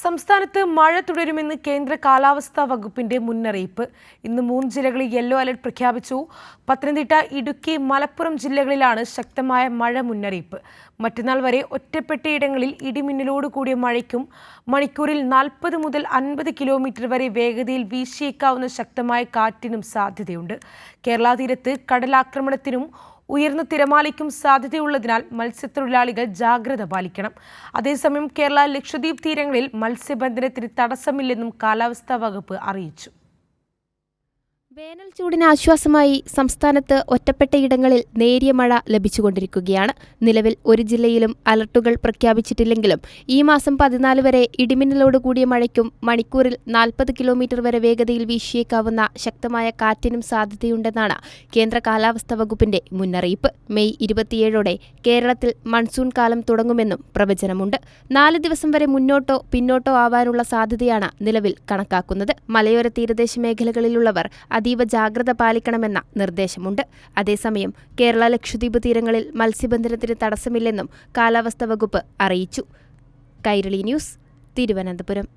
സംസ്ഥാനത്ത് മഴ തുടരുമെന്ന് കേന്ദ്ര കാലാവസ്ഥാ വകുപ്പിന്റെ മുന്നറിയിപ്പ്. ഇന്ന് 3 ജില്ലകളിൽ യെല്ലോ അലർട്ട് പ്രഖ്യാപിച്ചു. പത്തനംതിട്ട, ഇടുക്കി, മലപ്പുറം ജില്ലകളിലാണ് ശക്തമായ മഴ മുന്നറിയിപ്പ്. മറ്റന്നാൾ വരെ ഒറ്റപ്പെട്ടയിടങ്ങളിൽ ഇടിമിന്നലോട് കൂടിയ മഴയ്ക്കും മണിക്കൂറിൽ 40 മുതൽ 50 കിലോമീറ്റർ വരെ വേഗതയിൽ വീശിയേക്കാവുന്ന ശക്തമായ കാറ്റിനും സാധ്യതയുണ്ട്. കേരള തീരത്ത് കടലാക്രമണത്തിനും ഉയർന്ന തിരമാലയ്ക്കും സാധ്യതയുള്ളതിനാൽ മത്സ്യത്തൊഴിലാളികൾ ജാഗ്രത പാലിക്കണം. അതേസമയം കേരള ലക്ഷദ്വീപ് തീരങ്ങളിൽ മത്സ്യബന്ധനത്തിന് തടസ്സമില്ലെന്നും കാലാവസ്ഥാ വകുപ്പ് അറിയിച്ചു. വേനൽ ചൂടിന് ആശ്വാസമായി സംസ്ഥാനത്ത് ഒറ്റപ്പെട്ടയിടങ്ങളിൽ നേരിയ മഴ ലഭിച്ചുകൊണ്ടിരിക്കുകയാണ്. നിലവിൽ ഒരു ജില്ലയിലും അലർട്ടുകൾ പ്രഖ്യാപിച്ചിട്ടില്ലെങ്കിലും ഈ മാസം 14 വരെ ഇടിമിന്നലോട് കൂടിയ മഴയ്ക്കും മണിക്കൂറിൽ 40 കിലോമീറ്റർ വരെ വേഗതയിൽ വീശിയേക്കാവുന്ന ശക്തമായ കാറ്റിനും സാധ്യതയുണ്ടെന്നാണ് കേന്ദ്ര കാലാവസ്ഥാ വകുപ്പിന്റെ മുന്നറിയിപ്പ്. മെയ് 27ഓടെ കേരളത്തിൽ മൺസൂൺ കാലം തുടങ്ങുമെന്നും പ്രവചനമുണ്ട്. 4 ദിവസം വരെ മുന്നോട്ടോ പിന്നോട്ടോ ആവാനുള്ള സാധ്യതയാണ് നിലവിൽ കണക്കാക്കുന്നത്. മലയോര തീരദേശ മേഖലകളിലുള്ളവർ അതീവ ജാഗ്രത പാലിക്കണമെന്ന നിർദ്ദേശമുണ്ട്. അതേസമയം കേരള ലക്ഷദ്വീപ് തീരങ്ങളിൽ മത്സ്യബന്ധനത്തിന് തടസ്സമില്ലെന്നും കാലാവസ്ഥാ വകുപ്പ് അറിയിച്ചു. കൈരളി ന്യൂസ്, തിരുവനന്തപുരം.